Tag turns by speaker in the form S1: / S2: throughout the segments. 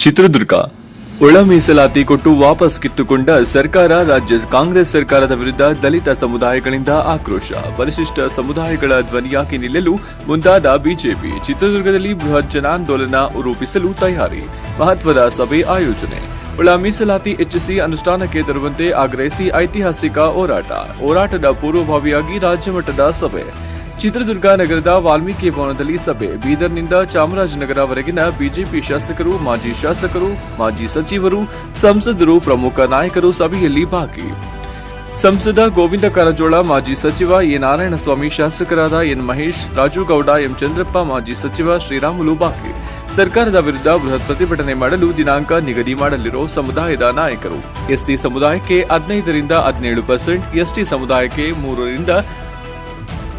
S1: ಚಿತ್ರದುರ್ಗ ಒಳ ಮೀಸಲಾತಿ ಕೊಟ್ಟು ವಾಪಸ್ ಕಿತ್ತುಕೊಂಡ ಸರ್ಕಾರ. ರಾಜ್ಯ ಕಾಂಗ್ರೆಸ್ ಸರ್ಕಾರದ ವಿರುದ್ಧ ದಲಿತ ಸಮುದಾಯಗಳಿಂದ ಆಕ್ರೋಶ. ಪರಿಶಿಷ್ಟ ಸಮುದಾಯಗಳ ಧ್ವನಿಯಾಗಿ ನಿಲ್ಲಲು ಮುಂದಾದ ಬಿಜೆಪಿ. ಚಿತ್ರದುರ್ಗದಲ್ಲಿ ಬೃಹತ್ ಜನಾಂದೋಲನ ರೂಪಿಸಲು ತಯಾರಿ. ಮಹತ್ವದ ಸಭೆ ಆಯೋಜನೆ. ಒಳ ಮೀಸಲಾತಿ ಹೆಚ್ಚಿಸಿ ಅನುಷ್ಠಾನಕ್ಕೆ ತರುವಂತೆ ಆಗ್ರಹಿಸಿ ಐತಿಹಾಸಿಕ ಹೋರಾಟದ ಪೂರ್ವಭಾವಿಯಾಗಿ ರಾಜ್ಯಮಟ್ಟದ ಸಭೆ. ಚಿತ್ರದುರ್ಗ ನಗರದ ವಾಲ್ಮೀಕಿ ಭವನದಲ್ಲಿ ಸಭೆ. ಬೀದರ್ನಿಂದ ಚಾಮರಾಜನಗರವರೆಗಿನ ಬಿಜೆಪಿ ಶಾಸಕರು, ಮಾಜಿ ಶಾಸಕರು, ಮಾಜಿ ಸಚಿವರು, ಸಂಸದರು, ಪ್ರಮುಖ ನಾಯಕರು ಸಭೆಯಲ್ಲಿ ಭಾಗಿ. ಸಂಸದ ಗೋವಿಂದ ಕಾರಜೋಳ, ಮಾಜಿ ಸಚಿವ ಎ ನಾರಾಯಣಸ್ವಾಮಿ, ಶಾಸಕರಾದ ಎನ್ ಮಹೇಶ್, ರಾಜುಗೌಡ, ಎಂ ಚಂದ್ರಪ್ಪ, ಮಾಜಿ ಸಚಿವ ಶ್ರೀರಾಮುಲು ಭಾಗಿ. ಸರ್ಕಾರದ ವಿರುದ್ಧ ಬೃಹತ್ ಪ್ರತಿಭಟನೆ ಮಾಡಲು ದಿನಾಂಕ ನಿಗದಿ ಮಾಡಲಿರೋ ಸಮುದಾಯದ ನಾಯಕರು. ಎಸ್ಟಿ ಸಮುದಾಯಕ್ಕೆ 15ರಿಂದ 17%, ಎಸ್ಟಿ ಸಮುದಾಯಕ್ಕೆ 3ರಿಂದ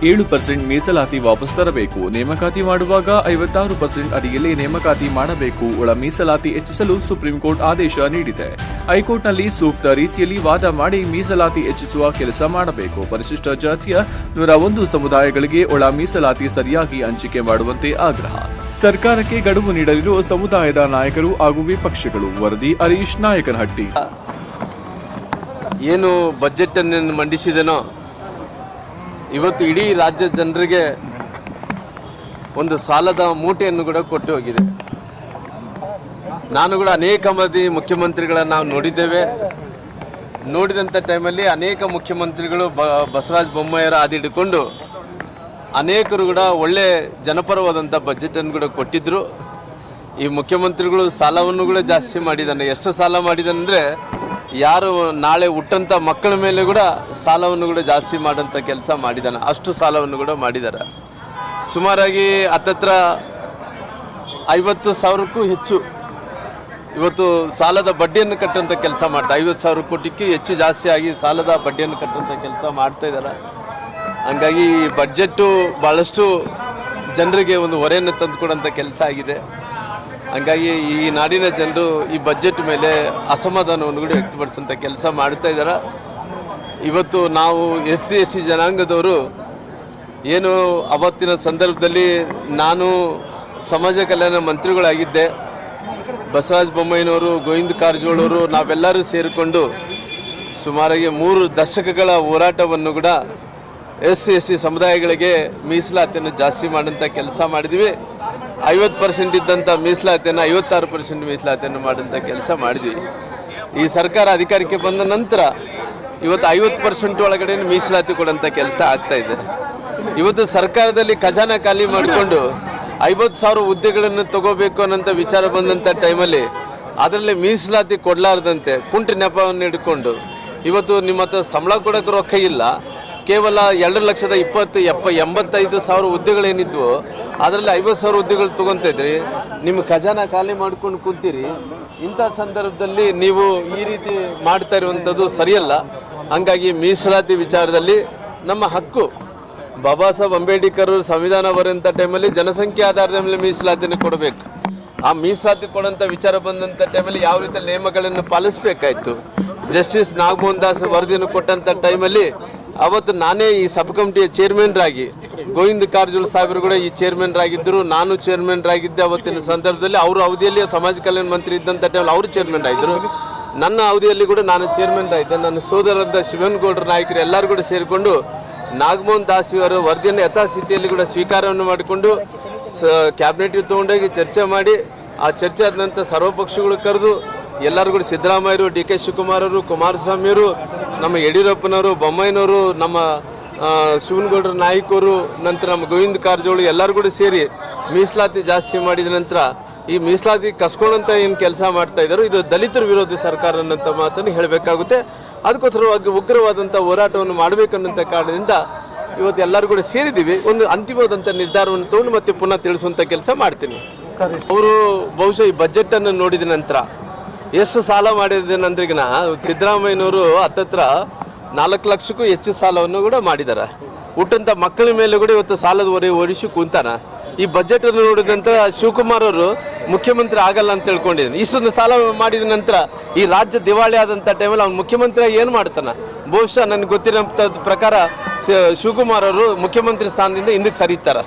S1: 7% ಮೀಸಲಾತಿ ವಾಪಸ್ ತರಬೇಕು. ನೇಮಕಾತಿ ಮಾಡುವಾಗ 56% ಅಡಿಯಲ್ಲಿ ನೇಮಕಾತಿ ಮಾಡಬೇಕು. ಒಳ ಮೀಸಲಾತಿ ಹೆಚ್ಚಿಸಲು ಸುಪ್ರೀಂ ಕೋರ್ಟ್ ಆದೇಶ ನೀಡಿದೆ. ಹೈಕೋರ್ಟ್ನಲ್ಲಿ ಸೂಕ್ತ ರೀತಿಯಲ್ಲಿ ವಾದ ಮಾಡಿ ಮೀಸಲಾತಿ ಹೆಚ್ಚಿಸುವ ಕೆಲಸ ಮಾಡಬೇಕು. ಪರಿಶಿಷ್ಟ ಜಾತಿಯ 101 ಸಮುದಾಯಗಳಿಗೆ ಒಳ ಮೀಸಲಾತಿ ಸರಿಯಾಗಿ ಹಂಚಿಕೆ ಮಾಡುವಂತೆ ಆಗ್ರಹ. ಸರ್ಕಾರಕ್ಕೆ ಗಡುವು ನೀಡಲಿರುವ ಸಮುದಾಯದ ನಾಯಕರು ಹಾಗೂ ವಿಪಕ್ಷಗಳು. ವರದಿ ಹರೀಶ್ ನಾಯಕನಹಟ್ಟಿ.
S2: ಏನು ಬಜೆಟ್ ಅನ್ನು ಮಂಡಿಸಿದನೋ ಇವತ್ತು ಇಡೀ ರಾಜ್ಯ ಜನರಿಗೆ ಒಂದು ಸಾಲದ ಮೂಟೆಯನ್ನು ಕೂಡ ಕೊಟ್ಟು ಹೋಗಿದೆ. ನಾನು ಕೂಡ ಅನೇಕ ಮಂದಿ ಮುಖ್ಯಮಂತ್ರಿಗಳನ್ನು ನಾವು ನೋಡಿದ್ದೇವೆ. ನೋಡಿದಂಥ ಟೈಮಲ್ಲಿ ಅನೇಕ ಮುಖ್ಯಮಂತ್ರಿಗಳು ಬಸವರಾಜ ಬೊಮ್ಮಾಯಿಯರ ಹಾದಿ ಹಿಡ್ಕೊಂಡು ಅನೇಕರು ಕೂಡ ಒಳ್ಳೆ ಜನಪರವಾದಂಥ ಬಜೆಟನ್ನು ಕೂಡ ಕೊಟ್ಟಿದ್ದರು. ಈ ಮುಖ್ಯಮಂತ್ರಿಗಳು ಸಾಲವನ್ನು ಕೂಡ ಜಾಸ್ತಿ ಮಾಡಿದ್ದಾನೆ. ಎಷ್ಟು ಸಾಲ ಮಾಡಿದಾನೆಂದರೆ ಯಾರು ನಾಳೆ ಹುಟ್ಟಂಥ ಮಕ್ಕಳ ಮೇಲೆ ಕೂಡ ಸಾಲವನ್ನು ಕೂಡ ಜಾಸ್ತಿ ಮಾಡೋಂಥ ಕೆಲಸ ಮಾಡಿದ್ದಾನೆ. ಅಷ್ಟು ಸಾಲವನ್ನು ಕೂಡ ಮಾಡಿದ್ದಾರೆ. ಸುಮಾರಾಗಿ ಹತ್ತತ್ರ 50,000ಕ್ಕೂ ಹೆಚ್ಚು ಇವತ್ತು ಸಾಲದ ಬಡ್ಡಿಯನ್ನು ಕಟ್ಟುವಂಥ ಕೆಲಸ ಮಾಡ್ತಾರೆ. 50,000 ಕೋಟಿಗೂ ಹೆಚ್ಚು ಜಾಸ್ತಿ ಆಗಿ ಸಾಲದ ಬಡ್ಡಿಯನ್ನು ಕಟ್ಟುವಂಥ ಕೆಲಸ ಮಾಡ್ತಾ ಇದ್ದಾರೆ. ಹಂಗಾಗಿ ಈ ಬಡ್ಜೆಟ್ಟು ಭಾಳಷ್ಟು ಜನರಿಗೆ ಒಂದು ಹೊರೆಯನ್ನು ತಂದುಕೊಡೋಂಥ ಕೆಲಸ ಆಗಿದೆ. ಹಂಗಾಗಿ ಈ ನಾಡಿನ ಜನರು ಈ ಬಜೆಟ್ ಮೇಲೆ ಅಸಮಾಧಾನವನ್ನು ಕೂಡ ವ್ಯಕ್ತಪಡಿಸೋಂಥ ಕೆಲಸ ಮಾಡ್ತಾ ಇದ್ದಾರೆ. ಇವತ್ತು ನಾವು SC ಜನಾಂಗದವರು ಏನು ಅವತ್ತಿನ ಸಂದರ್ಭದಲ್ಲಿ ನಾನು ಸಮಾಜ ಕಲ್ಯಾಣ ಮಂತ್ರಿಗಳಾಗಿದ್ದೆ. ಬಸವರಾಜ ಬೊಮ್ಮಾಯಿನವರು, ಗೋವಿಂದ ಕಾರಜೋಳವರು ನಾವೆಲ್ಲರೂ ಸೇರಿಕೊಂಡು ಸುಮಾರಾಗಿ 3 ದಶಕಗಳ ಹೋರಾಟವನ್ನು ಕೂಡ SC ಸಮುದಾಯಗಳಿಗೆ ಮೀಸಲಾತಿಯನ್ನು ಜಾಸ್ತಿ ಮಾಡೋಂಥ ಕೆಲಸ ಮಾಡಿದ್ವಿ. 50% ಇದ್ದಂಥ ಮೀಸಲಾತಿಯನ್ನು 56% ಮೀಸಲಾತಿಯನ್ನು ಮಾಡೋಂಥ ಕೆಲಸ ಮಾಡಿದ್ವಿ. ಈ ಸರ್ಕಾರ ಅಧಿಕಾರಕ್ಕೆ ಬಂದ ನಂತರ ಇವತ್ತು 50% ಒಳಗಡೆ ಮೀಸಲಾತಿ ಕೊಡೋಂಥ ಕೆಲಸ ಆಗ್ತಾಯಿದೆ. ಇವತ್ತು ಸರ್ಕಾರದಲ್ಲಿ ಖಜಾನೆ ಖಾಲಿ ಮಾಡಿಕೊಂಡು 50,000 ಹುದ್ದೆಗಳನ್ನು ತಗೋಬೇಕು ಅನ್ನೋಂಥ ವಿಚಾರ ಬಂದಂಥ ಟೈಮಲ್ಲಿ ಅದರಲ್ಲಿ ಮೀಸಲಾತಿ ಕೊಡಲಾರ್ದಂತೆ ಕುಂಟು ನೆಪವನ್ನು ಹಿಡ್ಕೊಂಡು ಇವತ್ತು ನಿಮ್ಮ ಹತ್ರ ಸಂಬಳ ಕೊಡೋಕ್ಕೆ ರೊಕ್ಕ ಇಲ್ಲ, ಕೇವಲ 2,20,85,000 ಹುದ್ದೆಗಳೇನಿದ್ವು ಅದರಲ್ಲಿ 50,000 ಹುದ್ದೆಗಳು ತೊಗೊತಿದ್ರಿ. ನಿಮ್ಮ ಖಜಾನ ಖಾಲಿ ಮಾಡ್ಕೊಂಡು ಕೂತೀರಿ. ಇಂಥ ಸಂದರ್ಭದಲ್ಲಿ ನೀವು ಈ ರೀತಿ ಮಾಡ್ತಾ ಇರುವಂಥದ್ದು ಸರಿಯಲ್ಲ. ಹಂಗಾಗಿ ಮೀಸಲಾತಿ ವಿಚಾರದಲ್ಲಿ ನಮ್ಮ ಹಕ್ಕು. ಬಾಬಾ ಸಾಹೇಬ್ ಅಂಬೇಡ್ಕರ್ ಸಂವಿಧಾನ ಬರೆಯುವಂಥ ಟೈಮಲ್ಲಿ ಜನಸಂಖ್ಯೆ ಆಧಾರದ ಮೇಲೆ ಮೀಸಲಾತಿಯನ್ನು ಕೊಡಬೇಕು. ಆ ಮೀಸಲಾತಿ ಕೊಡೋಂಥ ವಿಚಾರ ಬಂದಂಥ ಟೈಮಲ್ಲಿ ಯಾವ ರೀತಿ ನಿಯಮಗಳನ್ನು ಪಾಲಿಸಬೇಕಾಯಿತು. ಜಸ್ಟಿಸ್ ನಾಗಮೋಹನ್ ದಾಸ್ ವರದಿಯನ್ನು ಕೊಟ್ಟಂಥ ಟೈಮಲ್ಲಿ ಅವತ್ತು ನಾನೇ ಈ ಸಬ್ ಕಮಿಟಿಯ ಚೇರ್ಮನ್ರಾಗಿ, ಗೋವಿಂದ ಕಾರಜೋಳ ಸಾಹೇಬರು ಕೂಡ ಈ ಚೇರ್ಮನ್ರಾಗಿದ್ದರು, ನಾನು ಚೇರ್ಮನ್ರಾಗಿದ್ದೆ. ಅವತ್ತಿನ ಸಂದರ್ಭದಲ್ಲಿ ಅವರು ಅವಧಿಯಲ್ಲಿ ಸಮಾಜ ಕಲ್ಯಾಣ ಮಂತ್ರಿ ಇದ್ದಂಥ ಟೈಮಲ್ಲಿ ಅವರು ಚೇರ್ಮನ್ ಆಗಿದ್ದರು. ನನ್ನ ಅವಧಿಯಲ್ಲಿ ಕೂಡ ನಾನು ಚೇರ್ಮನ್ ಆಗಿದ್ದೆ. ನನ್ನ ಸೋದರರಾದ ಶಿವನಗೌಡರ ನಾಯಕರು ಎಲ್ಲರೂ ಕೂಡ ಸೇರಿಕೊಂಡು ನಾಗಮೋಹನ್ ದಾಸ್ ಅವರ ವರದಿಯನ್ನು ಯಥಾಸ್ಥಿತಿಯಲ್ಲಿ ಕೂಡ ಸ್ವೀಕಾರವನ್ನು ಮಾಡಿಕೊಂಡು ಕ್ಯಾಬಿನೆಟ್ಗೆ ತೊಗೊಂಡೋಗಿ ಚರ್ಚೆ ಮಾಡಿ, ಆ ಚರ್ಚೆ ಆದ ನಂತರ ಸರ್ವಪಕ್ಷಗಳು ಕರೆದು ಎಲ್ಲರೂ ಕೂಡ ಸಿದ್ದರಾಮಯ್ಯರು, DK ಶಿವಕುಮಾರ್ ಅವರು, ಕುಮಾರಸ್ವಾಮಿಯವರು, ನಮ್ಮ ಯಡಿಯೂರಪ್ಪನವರು, ಬೊಮ್ಮಾಯಿನವರು, ನಮ್ಮ ಶಿವನಗೌಡರ ನಾಯಕರು, ನಂತರ ನಮ್ಮ ಗೋವಿಂದ ಕಾರಜೋಳ ಎಲ್ಲರೂ ಕೂಡ ಸೇರಿ ಮೀಸಲಾತಿ ಜಾಸ್ತಿ ಮಾಡಿದ ನಂತರ ಈ ಮೀಸಲಾತಿ ಕಸ್ಕೊಳ್ಳೋಂಥ ಏನು ಕೆಲಸ ಮಾಡ್ತಾ ಇದ್ದಾರೋ ಇದು ದಲಿತರ ವಿರೋಧಿ ಸರ್ಕಾರ ಅನ್ನೋಂಥ ಮಾತನ್ನು ಹೇಳಬೇಕಾಗುತ್ತೆ. ಅದಕ್ಕೋಸ್ಕರವಾಗಿ ಉಗ್ರವಾದಂಥ ಹೋರಾಟವನ್ನು ಮಾಡಬೇಕನ್ನೋಂಥ ಕಾರಣದಿಂದ ಇವತ್ತು ಎಲ್ಲರೂ ಕೂಡ ಸೇರಿದ್ದೀವಿ. ಒಂದು ಅಂತಿಮವಾದಂಥ ನಿರ್ಧಾರವನ್ನು ತೊಗೊಂಡು ಮತ್ತೆ ಪುನಃ ತಿಳಿಸುವಂಥ ಕೆಲಸ ಮಾಡ್ತೀನಿ. ಅವರು ಬಹುಶಃ ಈ ಬಜೆಟನ್ನು ನೋಡಿದ ನಂತರ ಎಷ್ಟು ಸಾಲ ಮಾಡಿದೇನಂದ್ರಿಗಿನ ಸಿದ್ದರಾಮಯ್ಯನವರು ಹತ್ತತ್ರ 4 ಲಕ್ಷಕ್ಕೂ ಹೆಚ್ಚು ಸಾಲವನ್ನು ಕೂಡ ಮಾಡಿದ್ದಾರೆ. ಹುಟ್ಟಂಥ ಮಕ್ಕಳ ಮೇಲೆ ಕೂಡ ಇವತ್ತು ಸಾಲದ ಹೊರೆ ಹೊರಿಸಿ ಕುಂತಾನ. ಈ ಬಜೆಟನ್ನು ನೋಡಿದ ನಂತರ ಶಿವಕುಮಾರ್ ಅವರು ಮುಖ್ಯಮಂತ್ರಿ ಆಗಲ್ಲ ಅಂತ ತಿಳ್ಕೊಂಡಿದ್ದೀನಿ. ಇಷ್ಟೊಂದು ಸಾಲ ಮಾಡಿದ ನಂತರ ಈ ರಾಜ್ಯ ದಿವಾಳಿ ಆದಂಥ ಟೈಮಲ್ಲಿ ಅವ್ನು ಮುಖ್ಯಮಂತ್ರಿಯಾಗಿ ಏನು ಮಾಡ್ತಾನೆ? ಬಹುಶಃ ನನಗೆ ಗೊತ್ತಿರೋಂಥ ಪ್ರಕಾರ ಶಿವಕುಮಾರ್ ಅವರು ಮುಖ್ಯಮಂತ್ರಿ ಸ್ಥಾನದಿಂದ ಹಿಂದಕ್ಕೆ ಸರಿತಾರೆ.